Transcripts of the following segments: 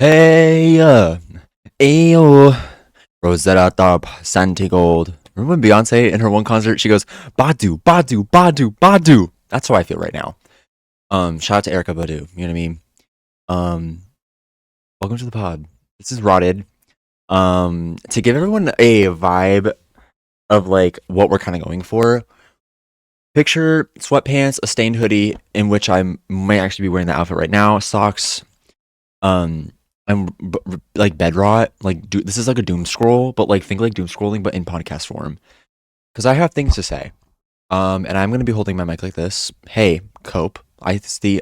Hey, ayo, Rosetta Tharp, Santi Gold. Remember when Beyonce in her one concert, she goes, Badu, Badu, Badu, Badu. That's how I feel right now. Shout out to Erica Badu. You know what I mean? Um, welcome to the pod. This is ROTTED. To give everyone a vibe of like what we're kind of going for. Picture sweatpants, a stained hoodie in which I might actually be wearing the outfit right now, socks, um, like bed rot. Like this is like a doom scroll, but like think like doom scrolling, but in podcast form. Because I have things to say. And I'm gonna be holding my mic like this. Hey, cope. I see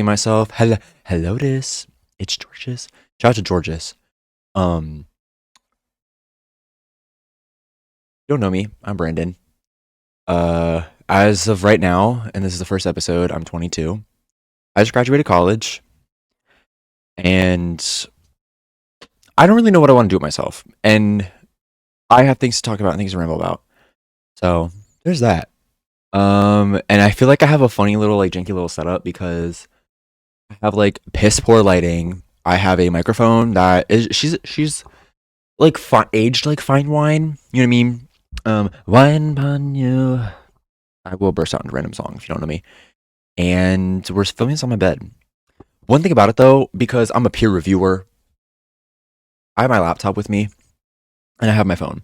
myself. Hello, this. It's Georges. Shout out to Georges. You don't know me. I'm Branden. As of right now, and this is the first episode, I'm 22. I just graduated college, and I don't really know what I want to do with myself. And I have things to talk about and things to ramble about. So there's that. And I feel like I have a funny little like janky little setup because I have like piss poor lighting. I have a microphone that is she's like aged like fine wine. You know what I mean? Wine upon you. I will burst out into random songs if you don't know me. And we're filming this on my bed. One thing about it though, because I'm a peer reviewer, I have my laptop with me and I have my phone.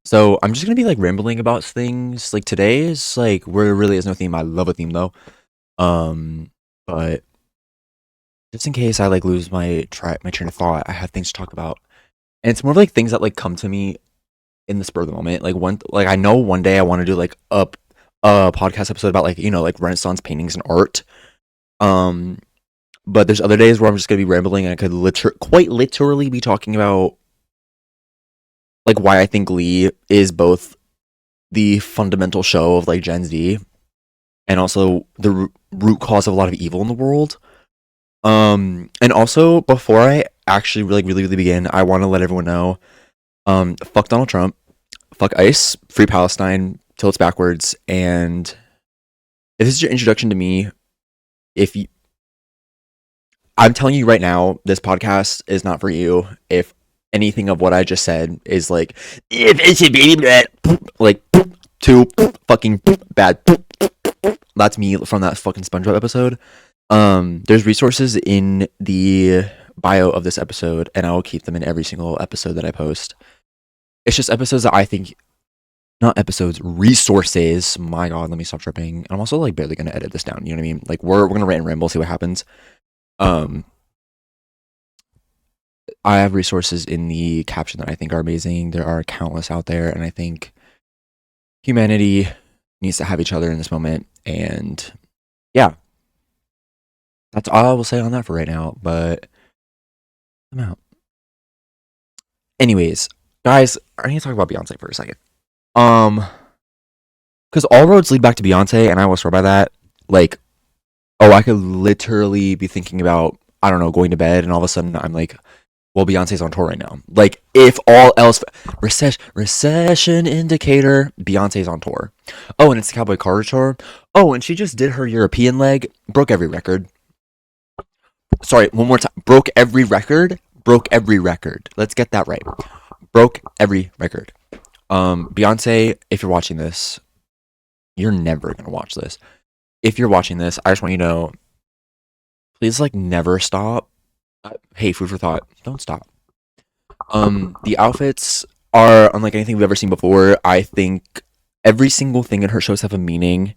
So I'm just gonna be like rambling about things. Like today is like where really is no theme. I love a theme though. But just in case I like lose my train of thought, I have things to talk about. And it's more of like things that like come to me in the spur of the moment. Like I know one day I want to do like a podcast episode about like, you know, like Renaissance paintings and art. But there's other days where I'm just gonna be rambling and I could quite literally be talking about like why I think Glee is both the fundamental show of like Gen Z and also the root cause of a lot of evil in the world. And also before I actually really begin, I want to let everyone know, fuck Donald Trump, fuck ICE, free Palestine till it's backwards, and if this is your introduction to me, I'm telling you right now, this podcast is not for you. If anything of what I just said is like, if it's a baby like too fucking bad, that's me from that fucking SpongeBob episode. There's resources in the bio of this episode, and I will keep them in every single episode that I post. It's just episodes that I think, not episodes, resources. My God, let me stop tripping. I'm also like barely gonna edit this down. You know what I mean? Like we're gonna rant and ramble, see what happens. I have resources in the caption that I think are amazing. There are countless out there, and I think humanity needs to have each other in this moment. And yeah, that's all I will say on that for right now. But I'm out. Anyways, guys, I need to talk about Beyonce for a second. Because all roads lead back to Beyonce, and I will swear by that. Like, oh, I could literally be thinking about, I don't know, going to bed, and all of a sudden I'm like, well, Beyonce's on tour right now. Like, if all else, recession indicator, Beyonce's on tour. Oh, and it's the Cowboy Carter tour. Oh, and she just did her European leg, broke every record. Sorry, one more time. Broke every record. Let's get that right. Broke every record. Beyonce, if you're watching this, you're never gonna watch this. If you're watching this, I just want you to know, please like never stop. Hey, food for thought. Don't stop. The outfits are unlike anything we've ever seen before. I think every single thing in her shows have a meaning,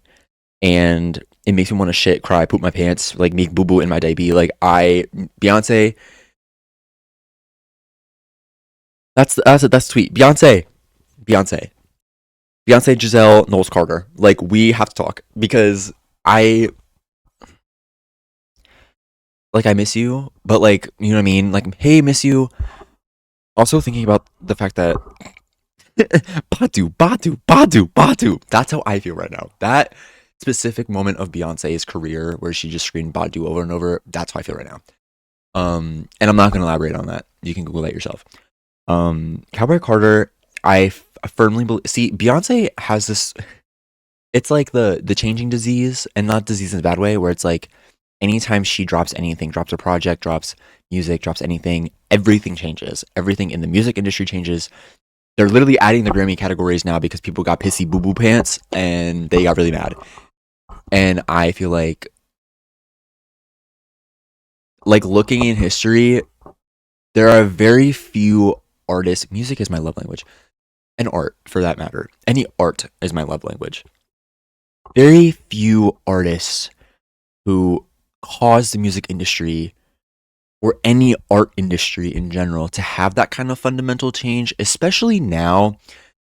and it makes me want to shit, cry, poop my pants, like make boo boo in my diaper. Like Beyonce. That's sweet. Beyonce, Giselle, Knowles Carter. Like we have to talk because I miss you, but like, you know what I mean? Like, hey, miss you. Also thinking about the fact that Badu. That's how I feel right now. That specific moment of Beyonce's career where she just screamed Badu over and over, that's how I feel right now. And I'm not gonna elaborate on that. You can Google that yourself. Cowboy Carter, I firmly believe. See, Beyonce has this. It's like the changing disease, and not disease in a bad way, where it's like anytime she drops anything, drops a project, drops music, drops anything, everything changes. Everything in the music industry changes. They're literally adding the Grammy categories now because people got pissy boo boo pants and they got really mad. And I feel like looking in history, there are very few artists. Music is my love language, and art for that matter. Any art is my love language. Very few artists who cause the music industry or any art industry in general to have that kind of fundamental change, especially now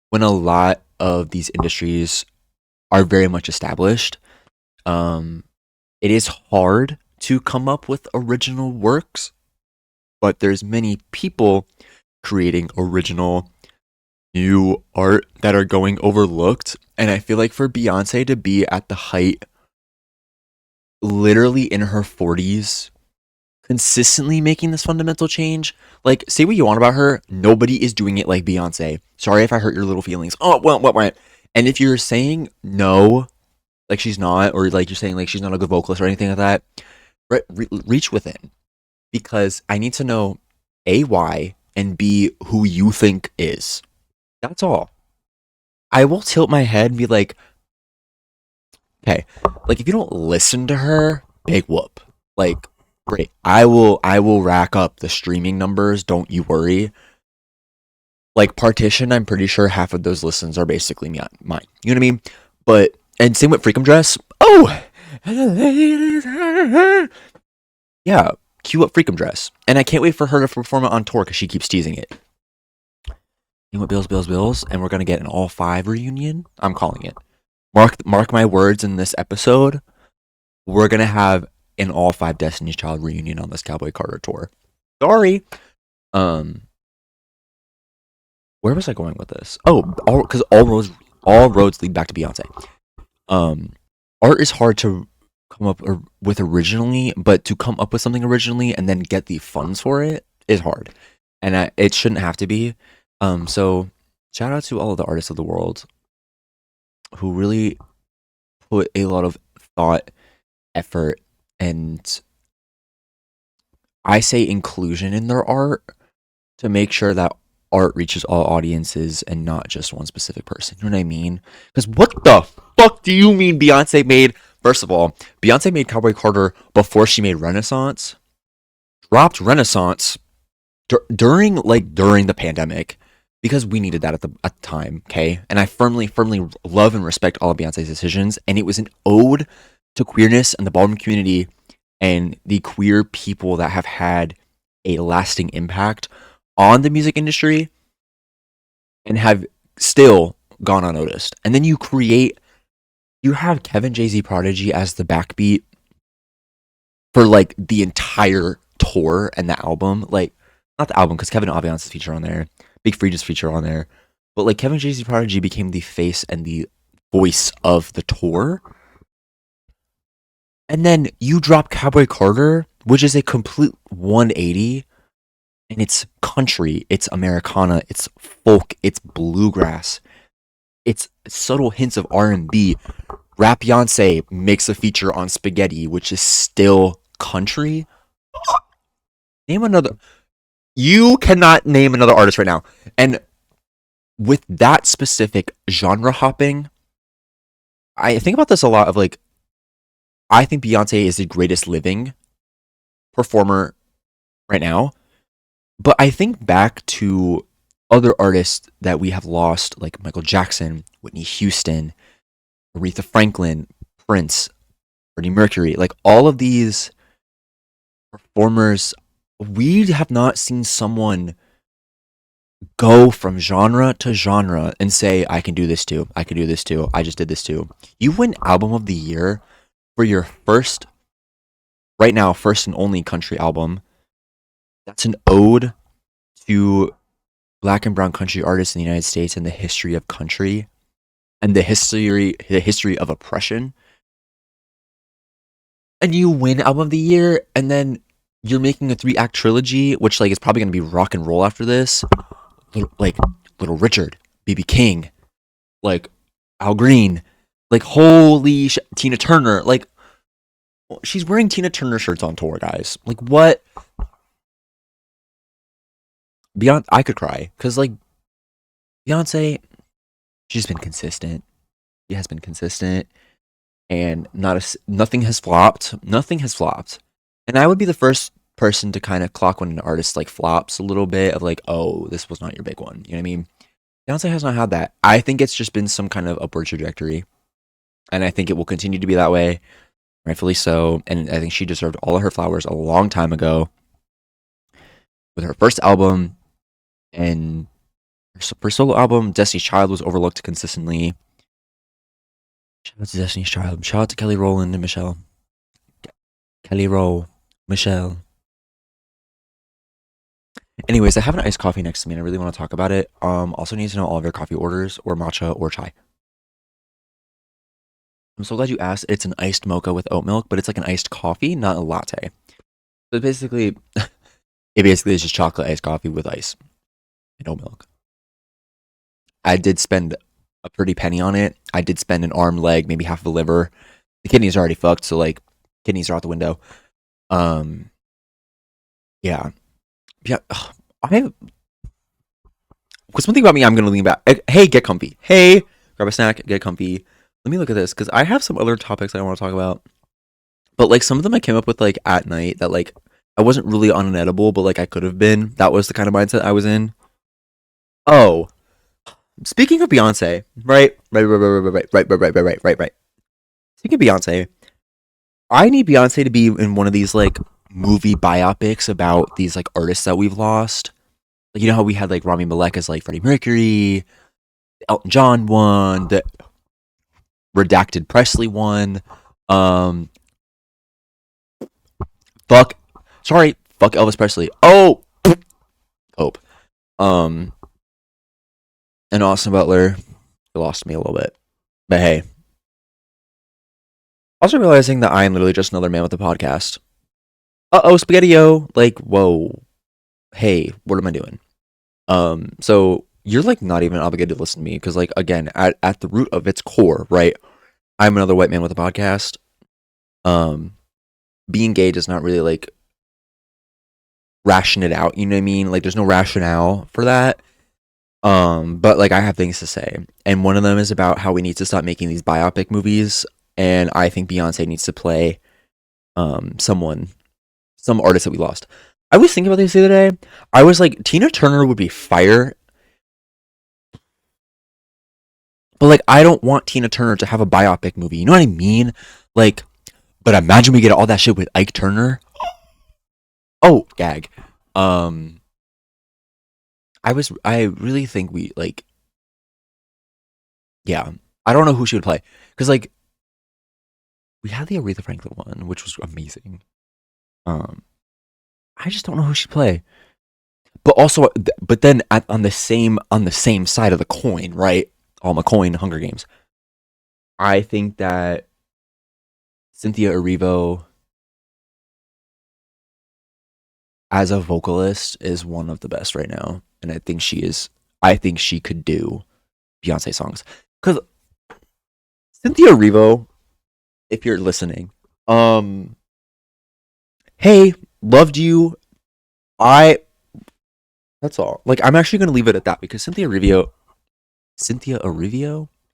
when a lot of these industries are very much established. Um, it is hard to come up with original works, but there's many people creating original new art that are going overlooked. And I feel like for Beyonce to be at the height, literally in her 40s, consistently making this fundamental change, like, say what you want about her, nobody is doing it like Beyonce. Sorry if I hurt your little feelings. Oh, well, what? And if you're saying no, like she's not, or like you're saying like she's not a good vocalist or anything like that, reach within, because I need to know A, why, and B, who you think is. That's all. I will tilt my head and be like, okay, like if you don't listen to her, big whoop. Like, great. I will rack up the streaming numbers, don't you worry. Like Partition, I'm pretty sure half of those listens are basically mine. You know what I mean? But and same with Freakum Dress. Oh, yeah, cue up Freakum Dress, and I can't wait for her to perform it on tour because she keeps teasing it. You know what, Bills, and we're gonna get an all five reunion. I'm calling it. Mark my words in this episode. We're gonna have an all five Destiny's Child reunion on this Cowboy Carter tour. Sorry. Where was I going with this? Oh, because all roads lead back to Beyonce. Art is hard to come up with originally, but to come up with something originally and then get the funds for it is hard, and it shouldn't have to be. So shout out to all of the artists of the world who really put a lot of thought, effort, and I say inclusion in their art to make sure that art reaches all audiences and not just one specific person. You know what I mean? Because what the fuck do you mean Beyonce made? First of all, Beyonce made Cowboy Carter before she made Renaissance. Dropped Renaissance during the pandemic because we needed that at the time. Okay, and I firmly love and respect all of Beyonce's decisions, and it was an ode to queerness and the ballroom community and the queer people that have had a lasting impact on the music industry and have still gone unnoticed. And then you have Kevin Jay-Z Prodigy as the backbeat for like the entire tour and the album. Like, not the album because Kevin Aviance's feature on there, Big Freedom's feature on there, but like Kevin Jay-Z Prodigy became the face and the voice of the tour. And then you drop Cowboy Carter, which is a complete 180. And it's country, it's Americana, it's folk, it's bluegrass, it's subtle hints of R&B. Rap Beyonce makes a feature on Spaghetti, which is still country. Name another. You cannot name another artist right now. And with that specific genre hopping, I think about this a lot of like, I think Beyonce is the greatest living performer right now. But I think back to other artists that we have lost, like Michael Jackson, Whitney Houston, Aretha Franklin, Prince, Freddie Mercury, like all of these performers, we have not seen someone go from genre to genre and say, I can do this too, I can do this too, I just did this too. You win Album of the Year for your first and only country album. That's an ode to Black and brown country artists in the United States and the history of country and the history of oppression. And you win Album of the Year, and then you're making a 3-act trilogy, which like is probably gonna be rock and roll after this. Like Little Richard, B.B. King, like Al Green, like holy Tina Turner, like She's wearing Tina Turner shirts on tour, guys. Like, what? Beyond, I could cry because like Beyonce, she's been consistent. She has been consistent, and nothing has flopped. Nothing has flopped. And I would be the first person to kind of clock when an artist like flops a little bit of like, oh, this was not your big one. You know what I mean? Beyonce has not had that. I think it's just been some kind of upward trajectory, and I think it will continue to be that way, rightfully so. And I think she deserved all of her flowers a long time ago with her first album, and her first solo album, Destiny's Child, was overlooked consistently. Shout out to Destiny's Child. Shout out to Kelly Rowland and Michelle. Kelly Rowe, Michelle. Anyways, I have an iced coffee next to me and I really want to talk about it. Also need to know all of your coffee orders or matcha or chai. I'm so glad you asked. It's an iced mocha with oat milk, but it's like an iced coffee, not a latte. So basically, it basically is just chocolate iced coffee with ice and oat milk. I did spend a pretty penny on it. I did spend an arm, leg, maybe half of a liver. The kidneys are already fucked, so like kidneys are out the window. Yeah. Yeah. Because one thing about me, I'm gonna lean back. Hey, get comfy. Hey, grab a snack, get comfy. Let me look at this because I have some other topics I want to talk about. But like some of them I came up with like at night that like I wasn't really on an edible, but like I could have been. That was the kind of mindset I was in. Oh, speaking of Beyonce, right. Speaking of Beyonce, I need Beyonce to be in one of these like movie biopics about these like artists that we've lost. Like, you know how we had like Rami Malek as like Freddie Mercury, Elton John one, the Redacted Presley one. Um, fuck, fuck Elvis Presley. Oh, Hope. Um, and Austin Butler, he lost me a little bit, but hey. Also realizing that I am literally just another man with a podcast. Spaghetti-o. Like, whoa. Hey, what am I doing? So you're like not even obligated to listen to me because like again, at the root of its core, right? I'm another white man with a podcast. Being gay does not really like ration it out, you know what I mean? Like there's no rationale for that. But like I have things to say. And one of them is about how we need to stop making these biopic movies. And I think Beyonce needs to play some artist that we lost. I was thinking about this the other day. I was like, Tina Turner would be fire. But like I don't want Tina Turner to have a biopic movie. You know what I mean? Like, but imagine we get all that shit with Ike Turner. Oh, gag. I really think we like, yeah. I don't know who she would play because like we had the Aretha Franklin one, which was amazing. I just don't know who she'd play. But also, but then on the same side of the coin, right? On the coin, Hunger Games. I think that Cynthia Erivo as a vocalist is one of the best right now, and I think she is. I think she could do Beyonce songs because Cynthia Erivo, if you're listening, hey, loved you. That's all. Like I'm actually gonna leave it at that because Cynthia Erivo.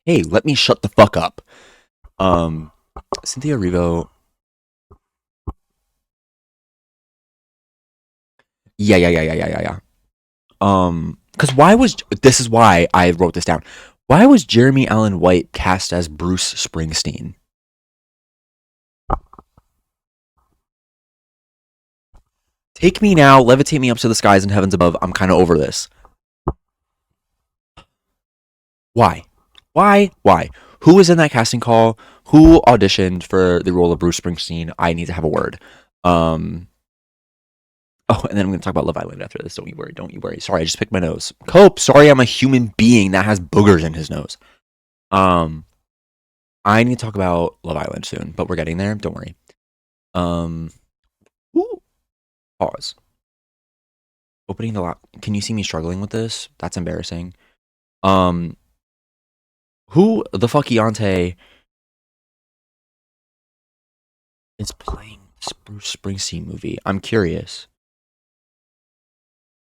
Hey, let me shut the fuck up. Cynthia Erivo. Yeah. Because this is why I wrote this down. Why was Jeremy Allen White cast as Bruce Springsteen? Take me now, levitate me up to the skies and heavens above. I'm kind of over this. Why? Why? Who was in that casting call? Who auditioned for the role of Bruce Springsteen? I need to have a word. Oh, and then I'm going to talk about Love Island after this. Don't you worry. Sorry, I just picked my nose. Cope, sorry, I'm a human being that has boogers in his nose. I need to talk about Love Island soon, but we're getting there. Don't worry. Ooh, pause. Opening the lock. Can you see me struggling with this? That's embarrassing. Who the fuck Beyonce is playing this Bruce Springsteen movie? I'm curious.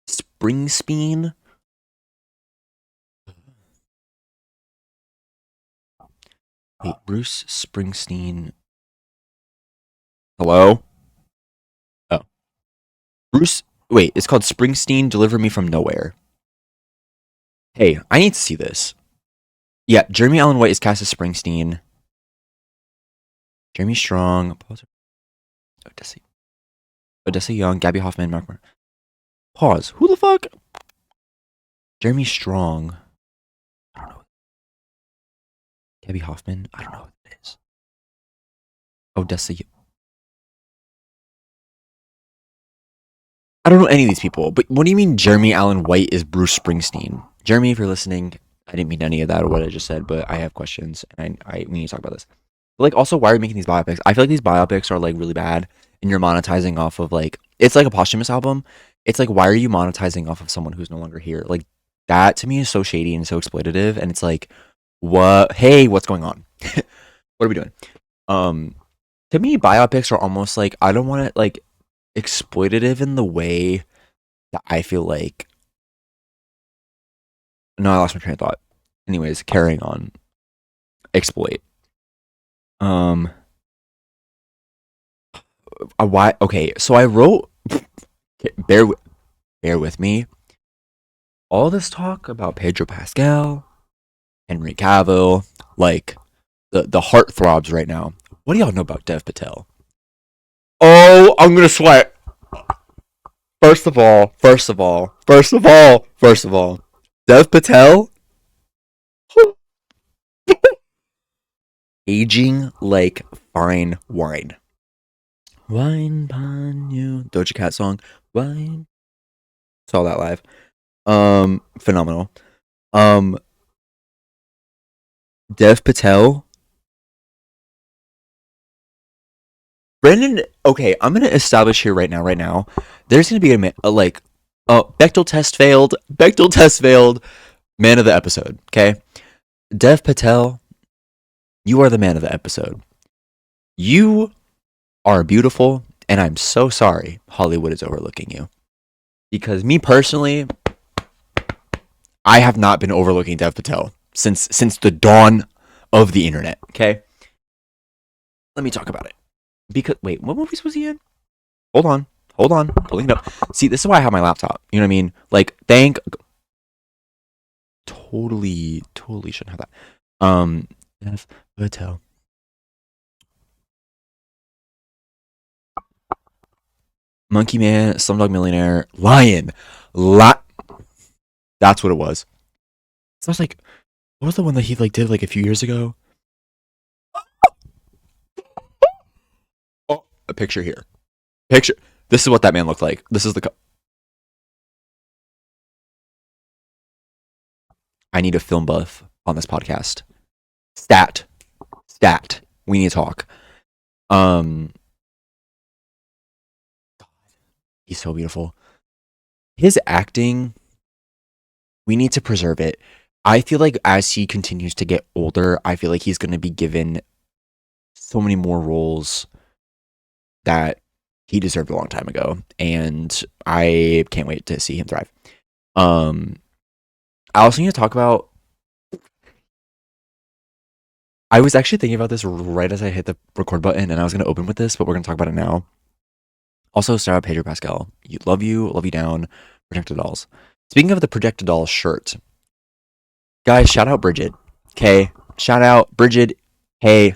Springsteen? Wait, Bruce Springsteen. Hello? Oh. Bruce. Wait, it's called Springsteen Deliver Me from Nowhere. Hey, I need to see this. Yeah, Jeremy Allen White is cast as Springsteen. Jeremy Strong. Odessa, Odessa Young. Gabby Hoffman. Mark. Pause. Who the fuck? Jeremy Strong. I don't know. Gabby Hoffman. I don't know who it is. Odessa. I don't know any of these people, but what do you mean Jeremy Allen White is Bruce Springsteen? Jeremy, if you're listening, I didn't mean any of that or what I just said, but I have questions and we need to talk about this. But like, also, why are you making these biopics? I feel like these biopics are like really bad, and you're monetizing off of like it's like a posthumous album. It's like, why are you monetizing off of someone who's no longer here? Like that to me is so shady and so exploitative, and it's like, what? Hey, what's going on? What are we doing? Um, to me, biopics are almost like I don't want to like exploitative in the way that I feel like. No, I lost my train of thought. Anyways, carrying on. Exploit. Um. Why? Okay, so I wrote. Bear, bear with me. All this talk about Pedro Pascal, Henry Cavill, like the heartthrobs right now. What do y'all know about Dev Patel? Oh, I'm gonna sweat. First of all, Dev Patel aging like fine wine. Wine pon you. Doja Cat song. Wine. Saw that live. Phenomenal. Um, Dev Patel. Branden. Okay, I'm gonna establish here right now. Right now, there's gonna be a like, Bechtel test failed. Bechtel test failed. Man of the episode. Okay, Dev Patel. You are the man of the episode. You are beautiful, and I'm so sorry Hollywood is overlooking you. Because me personally, I have not been overlooking Dev Patel since the dawn of the internet. Okay, let me talk about it. Because wait, what movies was he in? Hold on, pulling it up. See, this is why I have my laptop. You know what I mean? Like, totally shouldn't have that. Dev Patel. Monkey Man, Slumdog Millionaire, Lion, That's what it was. So I was like, what was the one that he like did like a few years ago? Oh, a picture here. Picture. This is what that man looked like. This is the. I need a film buff on this podcast. Stat. We need to talk. Um, he's so beautiful. His acting, we need to preserve it. I feel like as he continues to get older, I feel like he's going to be given so many more roles that he deserved a long time ago, and I can't wait to see him thrive. Um, I also need to talk about. I was actually thinking about this right as I hit the record button, and I was going to open with this, but we're going to talk about it now. Also, shout out Pedro Pascal. Love you down. Projected Dolls. Speaking of the Projected Dolls shirt, guys, shout out Bridget. Okay, shout out Bridget. Hey,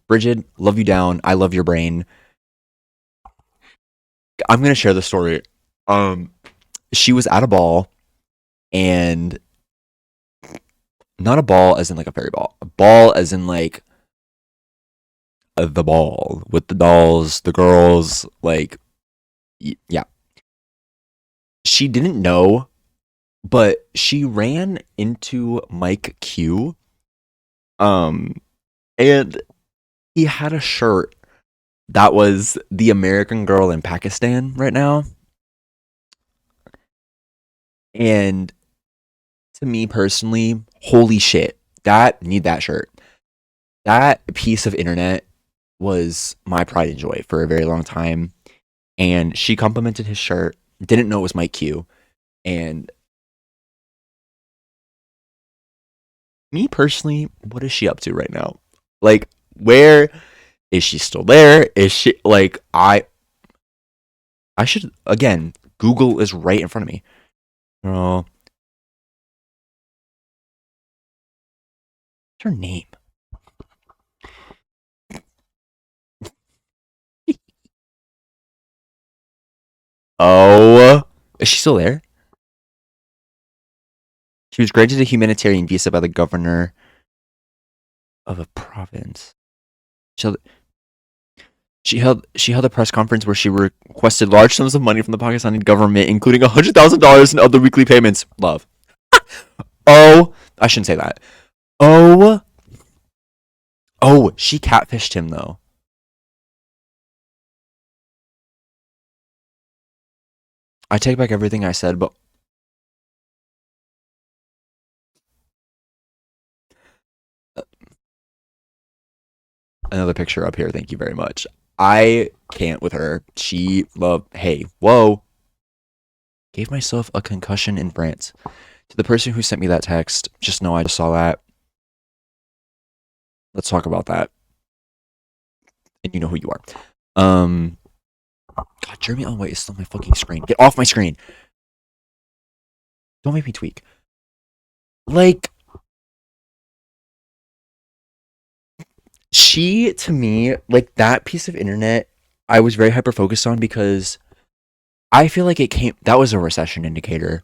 Bridget, love you down. I love your brain. I'm gonna share the story. She was at a ball, and not a ball as in like a fairy ball. A ball as in like the ball with the dolls, the girls. Like, yeah. She didn't know, but she ran into Mike Q. And he had a shirt that was the American girl in Pakistan right now. And to me personally, holy shit, need that shirt. That piece of internet was my pride and joy for a very long time, and she complimented his shirt. Didn't know it was Mike Q, and me personally, what is she up to right now? Like, where is she still there? Is she like I should again. Google is right in front of me. Oh, what's her name? Oh, is she still there? She was granted a humanitarian visa by the governor of a province. She she held a press conference where she requested large sums of money from the Pakistani government, including $100,000 in other weekly payments. Love. Oh, I shouldn't say that. Oh, oh, she catfished him though. I take back everything I said, but another picture up here. Thank you very much. I can't with her. She loved. Hey, whoa. Gave myself a concussion in France. To the person who sent me that text, just know I just saw that. Let's talk about that. And you know who you are. God, Jeremy on White is still on my fucking screen. Get off my screen. Don't make me tweak. Like, she, to me, like, that piece of internet, I was very hyper focused on because I feel like that was a recession indicator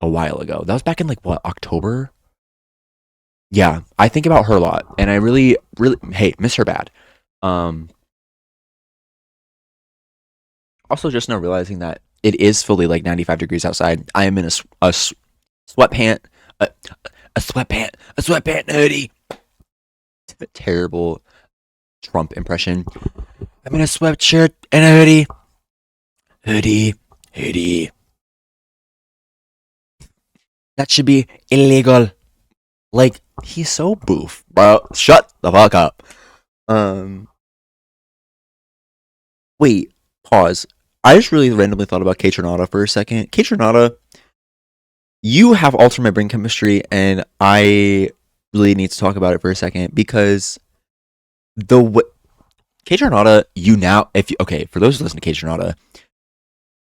a while ago. That was back in, like, what, October? Yeah, I think about her a lot, and I really, really, hey, miss her bad. Um, Also, just now realizing that it is fully like 95 degrees outside. I am in a sweatpant, a, a sweatpant hoodie. Terrible Trump impression. I'm in a sweatshirt and a hoodie. Hoodie, hoodie. That should be illegal. Like, he's so boof, bro. Shut the fuck up. Um, Wait, pause. I just really randomly thought about Kate for a second. Kate, you have altered my brain chemistry, and I really need to talk about it for a second because the Kate you now, if you, okay, for those who listen to Kate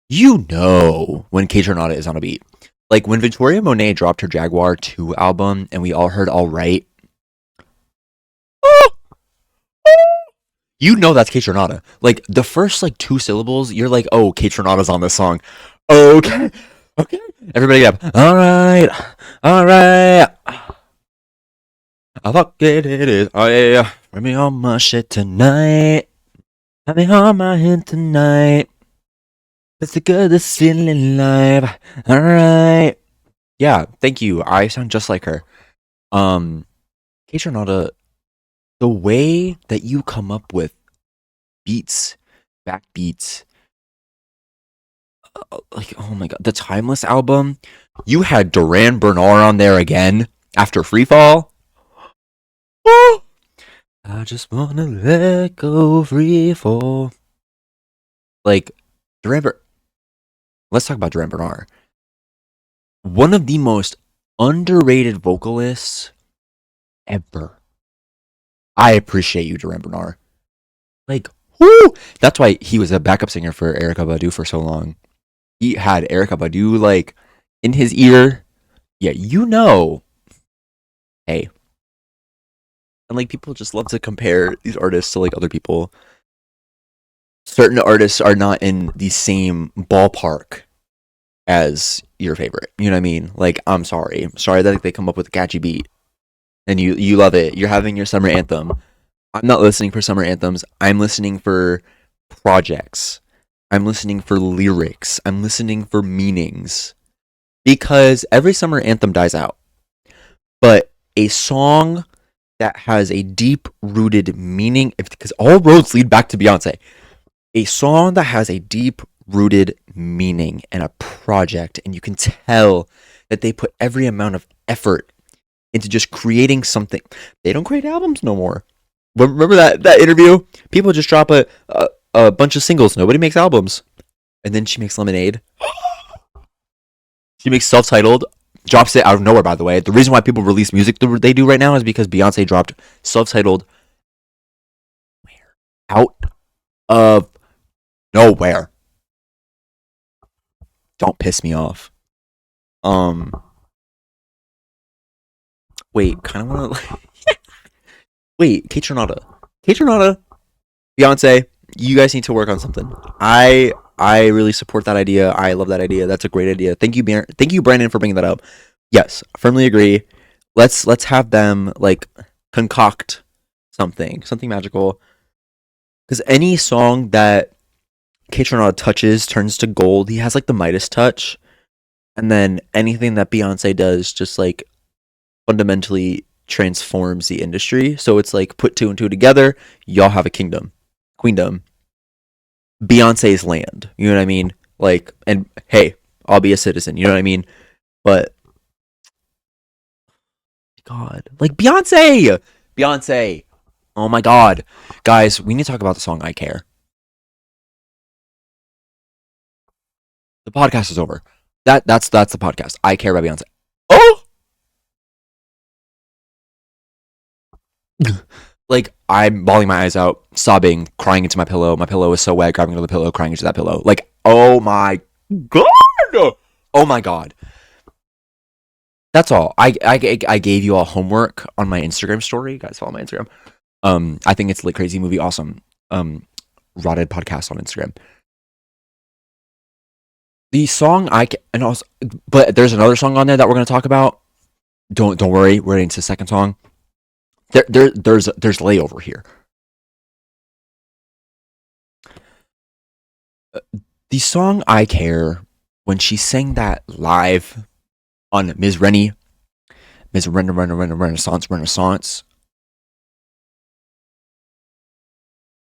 you know when Kate is on a beat. Like when Victoria Monet dropped her Jaguar 2 album and we all heard All Right. You know that's Kate Like the first like 2 syllables, you're like, oh, Kate on this song. Okay. Okay. Everybody get up. All right. All right. I fuck it is. Oh yeah. Bring me on my shit tonight. Have me on my head tonight. It's the goodest feeling alive. All right. Yeah. Thank you. I sound just like her. Kate the way that you come up with beats, backbeats, like oh my god, the Timeless album. You had Duran Bernard on there again after Freefall. Oh, I just wanna let go freefall. Like let's talk about Duran Bernard. One of the most underrated vocalists ever. I appreciate you, Duran Bernard. Like, whoo! That's why he was a backup singer for Erykah Badu for so long. He had Erykah Badu like in his ear. Yeah, you know. Hey. And like people just love to compare these artists to like other people. Certain artists are not in the same ballpark as your favorite. You know what I mean? Like, I'm sorry. I'm sorry that they come up with a catchy beat and you love it. You're having your summer anthem. I'm not listening for summer anthems. I'm listening for projects. I'm listening for lyrics. I'm listening for meanings. Because every summer anthem dies out. But a song that has a deep rooted meaning, because all roads lead back to Beyoncé. A song that has a deep rooted meaning and a project, and you can tell that they put every amount of effort into just creating something. They don't create albums no more. Remember that interview? People just drop a bunch of singles. Nobody makes albums. And then she makes Lemonade. She makes self-titled, drops it out of nowhere, by the way. The reason why people release music they do right now is because Beyonce dropped self-titled out of nowhere. Don't piss me off. Um, wait, kind of want to. Wait, Kate Renata, Beyonce, you guys need to work on something. I really support that idea. I love that idea. That's a great idea. Thank you, Branden, for bringing that up. Yes, firmly agree. Let's have them like concoct something magical. Because any song that Kate touches turns to gold. He has like the Midas touch, and then anything that Beyonce does just like fundamentally transforms the industry. So it's like put two and two together, y'all have a queendom. Beyonce's land. You know what I mean? Like, and hey, I'll be a citizen. You know what I mean? But God, like Beyonce. Oh my God, guys, we need to talk about the song "I Care." The podcast is over. That's the podcast. I Care by Beyonce. Oh, like I'm bawling my eyes out, sobbing, crying into my pillow. My pillow is so wet, grabbing into the pillow, crying into that pillow. Like, oh my God. Oh my God. That's all. I gave you all homework on my Instagram story. You guys follow my Instagram. I think it's like crazy movie awesome. ROTTED podcast on Instagram. The song and also, but there's another song on there that we're gonna talk about. Don't worry, we're into the second song. There's layover here. The song "I Care" when she sang that live on Ms. Renaissance.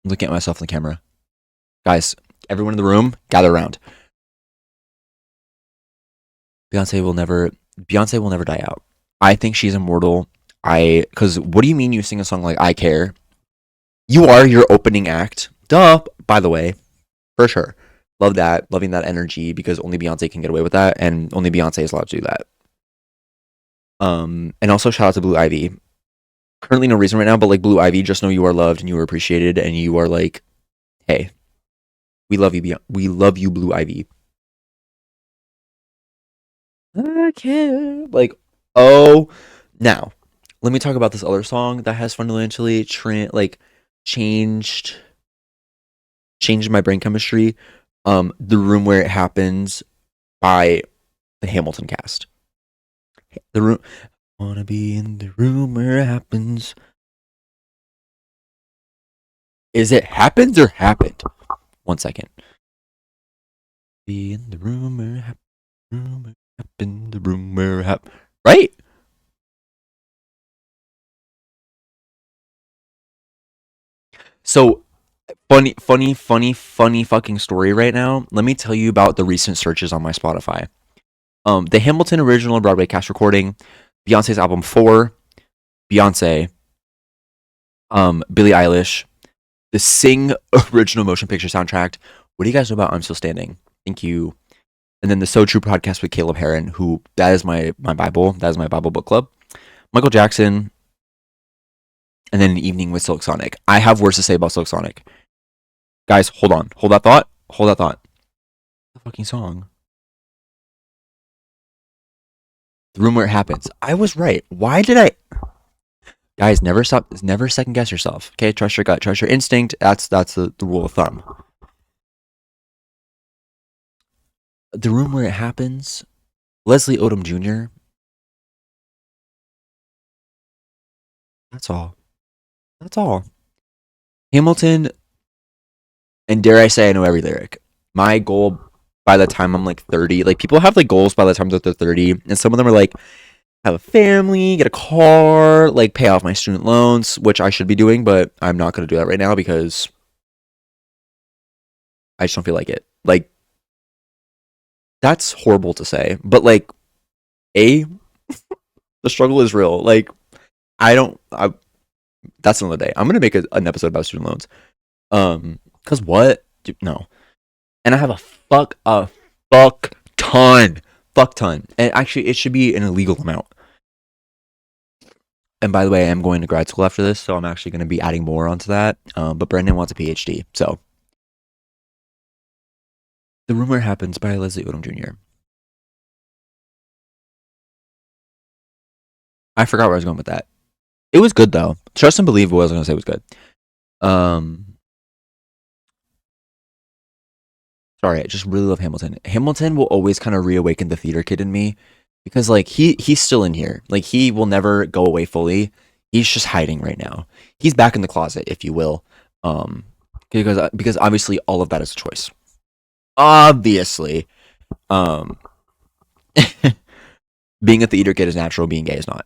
I'm looking at myself in the camera. Guys, everyone in the room, gather around. Beyonce will never die out. I think she's immortal. Because what do you mean you sing a song like "I Care"? You are your opening act. Duh. By the way, for sure. Love that. Loving that energy because only Beyonce can get away with that, and only Beyonce is allowed to do that. And also shout out to Blue Ivy. Currently no reason right now, but like Blue Ivy, just know you are loved and you are appreciated, and you are like, hey, we love you, we love you, Blue Ivy. I care. Like, oh, now let me talk about this other song that has fundamentally changed my brain chemistry. The Room Where It Happens by the Hamilton cast. The room. Wanna be in the room where it happens. Is it happens or happened? 1 second. Be in the room where it happens. Room where it happened. The room where it happened. Right? So funny fucking story right now. Let me tell you about the recent searches on my Spotify. The Hamilton original Broadway cast recording, Beyonce's album 4, Beyonce, Billie Eilish, the Sing original motion picture soundtrack. What do you guys know about I'm Still Standing? Thank you. And then the So True podcast with Caleb Heron, who that is my Bible. That is my Bible book club. Michael Jackson, and then An Evening with Silk Sonic. I have words to say about Silk Sonic. Guys, hold on. Hold that thought. The fucking song. The Room Where It Happens. I was right. Why did I? Guys, never second guess yourself. Okay, trust your gut, trust your instinct. That's the rule of thumb. The Room Where It Happens. Leslie Odom Jr. That's all. Hamilton, and dare I say, I know every lyric. My goal by the time I'm like 30, like people have like goals by the time that they're 30, and some of them are like have a family, get a car, like pay off my student loans, which I should be doing, but I'm not going to do that right now because I just don't feel like it. Like, that's horrible to say, but like, the struggle is real. Like, I That's another day. I'm gonna make an episode about student loans. Cause what? No. And I have fuck ton, fuck ton. And actually, it should be an illegal amount. And by the way, I am going to grad school after this, so I'm actually going to be adding more onto that. But Branden wants a PhD, so The Rumor Happens by Leslie Odom Jr. I forgot where I was going with that. It was good though. Trust and Believe what I was going to say was good. Sorry, I just really love Hamilton. Hamilton will always kind of reawaken the theater kid in me because like he's still in here. Like he will never go away fully. He's just hiding right now. He's back in the closet, if you will. Because obviously all of that is a choice. Obviously. Being a theater kid is natural, being gay is not.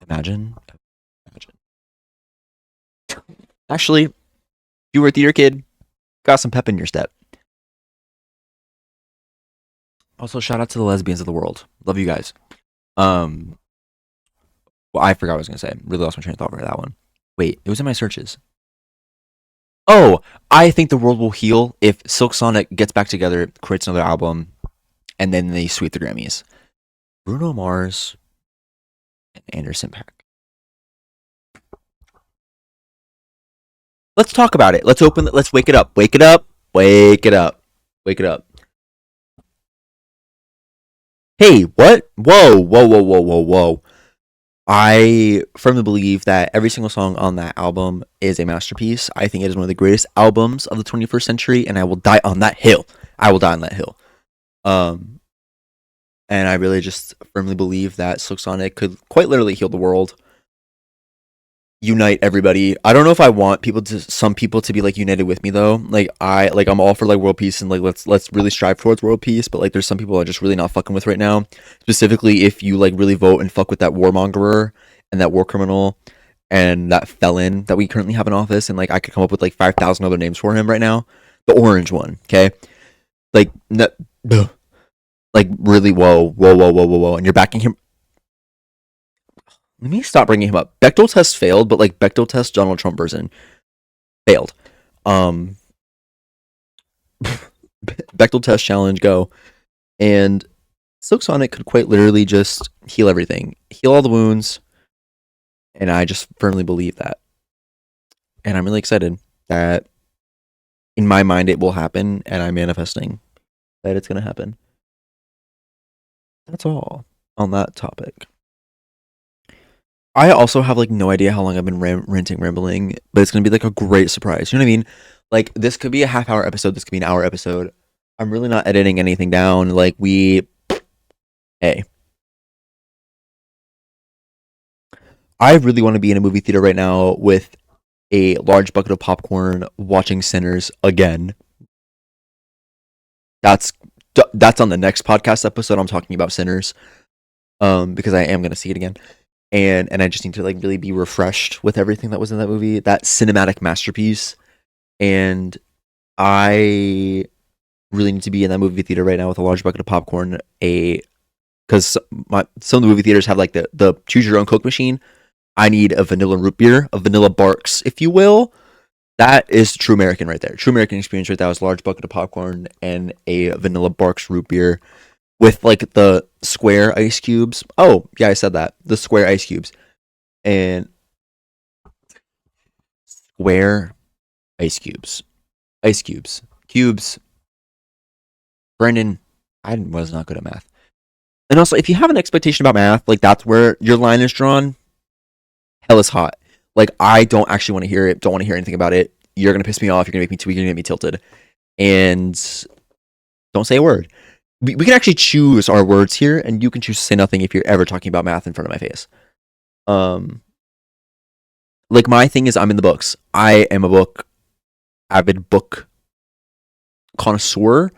Imagine. Actually, if you were a theater kid, got some pep in your step. Also, shout out to the lesbians of the world. Love you guys. Well, I forgot what I was gonna say. Really lost my train of thought for that one. Wait, it was in my searches. Oh, I think the world will heal if Silk Sonic gets back together, creates another album, and then they sweep the Grammys. Bruno Mars and Anderson .Paak. Let's talk about it. Let's wake it up. Wake it up. Wake it up. Wake it up. Hey, what? Whoa. I firmly believe that every single song on that album is a masterpiece. I think it is one of the greatest albums of the 21st century, and I will die on that hill. And I really just firmly believe that Silk Sonic could quite literally heal the world, unite everybody. I don't know if I want some people to be like united with me though. I'm all for like world peace and like let's really strive towards world peace, but like there's some people I'm just really not fucking with right now. Specifically if you like really vote and fuck with that warmongerer and that war criminal and that felon that we currently have in office, and like I could come up with like 5,000 other names for him right now. The orange one, okay? Like like really whoa, and you're backing him. Let me stop bringing him up. Bechdel test failed, but like Bechdel test Donald Trump version failed. Bechdel test challenge go, and Silk Sonic could quite literally just heal everything, heal all the wounds, and I just firmly believe that. And I'm really excited that in my mind it will happen, and I'm manifesting that it's gonna happen. That's all on that topic. I also have like no idea how long I've been rambling, but it's gonna be like a great surprise. You know what I mean? Like this could be a half-hour episode. This could be an hour episode. I'm really not editing anything down. Like hey, I really want to be in a movie theater right now with a large bucket of popcorn, watching Sinners again. That's on the next podcast episode. I'm talking about Sinners, because I am gonna see it again. And I just need to like really be refreshed with everything that was in that movie, that cinematic masterpiece. And I really need to be in that movie theater right now with a large bucket of popcorn. Because some of the movie theaters have like the choose your own Coke machine. I need a vanilla root beer, a vanilla Barks, if you will. That is true American right there. True American experience right there was a large bucket of popcorn and a vanilla Barks root beer with like the square ice cubes. Oh, yeah, I said that. The square ice cubes. And square ice cubes. Ice cubes. Cubes. Branden, I was not good at math. And also, if you have an expectation about math, like that's where your line is drawn, hell is hot. Like, I don't actually want to hear it. Don't want to hear anything about it. You're going to piss me off. You're going to make me tweak. You're going to get me tilted. And don't say a word. We can actually choose our words here, and you can choose to say nothing if you're ever talking about math in front of my face. Like my thing is I'm in the books. I am a avid book connoisseur.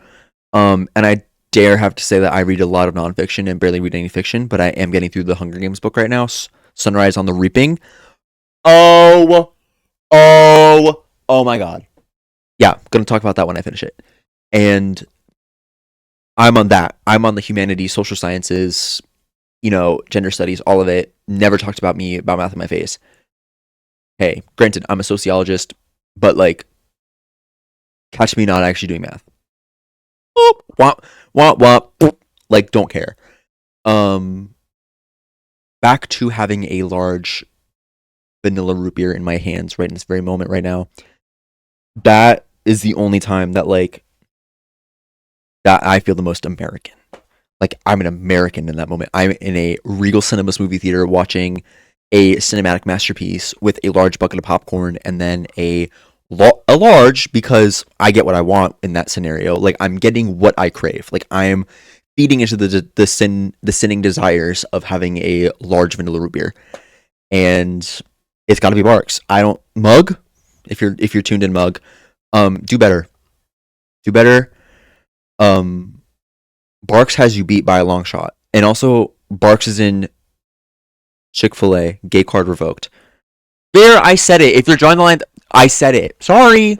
And I dare have to say that I read a lot of nonfiction and barely read any fiction, but I am getting through the Hunger Games book right now, Sunrise on the Reaping. Oh my god. Yeah, I'm gonna talk about that when I finish it. And I'm on that. I'm on the humanities, social sciences, gender studies, all of it. Never talked about math in my face. hey, granted, I'm a sociologist, but like, catch me not actually doing math. Boop, womp, womp, womp, boop. Like, don't care. Back to having a large vanilla root beer in my hands right in this very moment right now. That is the only time that like that I feel the most American. Like, I'm an American in that moment. I'm in a Regal Cinemas movie theater watching a cinematic masterpiece with a large bucket of popcorn and then a large, because I get what I want in that scenario. Like, I'm getting what I crave. Like, I am feeding into the sinning desires of having a large vanilla root beer, and it's got to be Barks. I don't mug. If you're tuned in, mug, do better. Do better. Barks has you beat by a long shot, and also Barks is in Chick-fil-A. Gay card revoked. There, I said it. If you're drawing the line, I said it. Sorry.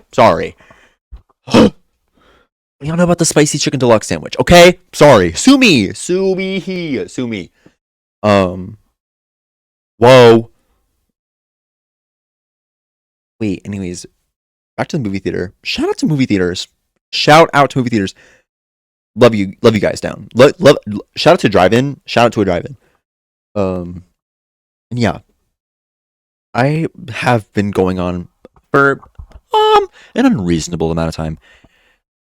Y'all know about the spicy chicken deluxe sandwich, okay? Sorry. Sue me. Whoa. Wait, anyways, back to the movie theater. Shout out to movie theaters. Love you guys down. Shout out to drive-in. Shout out to a drive-in. And yeah, I have been going on for an unreasonable amount of time.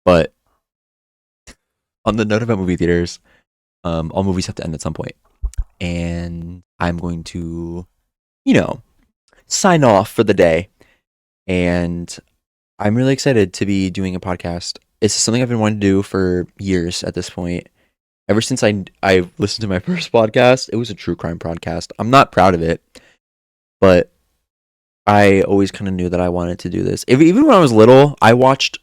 But on the note about movie theaters, all movies have to end at some point. And I'm going to, sign off for the day. And I'm really excited to be doing a podcast. It's something I've been wanting to do for years at this point. Ever since I listened to my first podcast, it was a true crime podcast. I'm not proud of it, but I always kind of knew that I wanted to do this. Even when I was little, I watched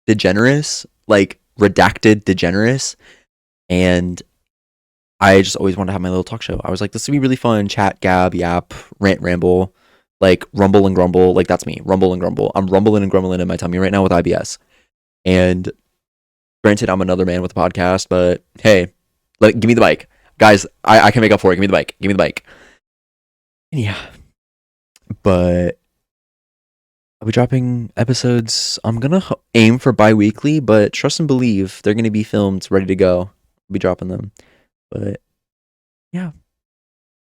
DeGeneres, like redacted DeGeneres, and I just always wanted to have my little talk show. I was like, this would be really fun. Chat, gab, yap, rant, ramble, like rumble and grumble. Like, that's me. Rumble and grumble. I'm rumbling and grumbling in my tummy right now with IBS. And granted, I'm another man with a podcast, but hey, give me the mic. Guys, I can make up for it. Give me the mic. Yeah. But I'll be dropping episodes. I'm going to aim for bi-weekly, but trust and believe they're going to be filmed, ready to go. I'll be dropping them. But yeah.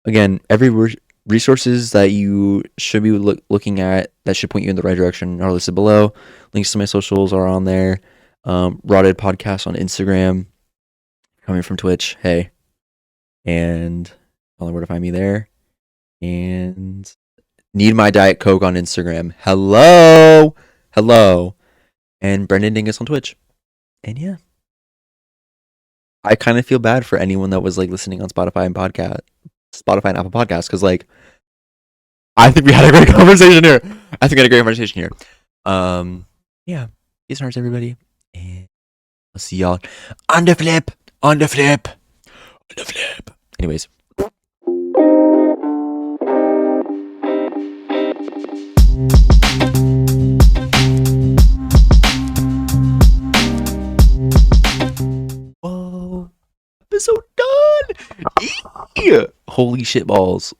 Again, every resources that you should be looking at that should point you in the right direction are listed below. Links to my socials are on there. ROTTED podcast on Instagram. Coming from Twitch, hey. And only where to find me there. And need my Diet Coke on Instagram. Hello. And BrandenDingus on Twitch. And yeah. I kind of feel bad for anyone that was like listening on Spotify and Apple Podcasts, because like I think we had a great conversation here. Yeah. Peace and hearts, everybody. And I'll see y'all on the flip. Anyways. Whoa. Episode done. Holy shit balls.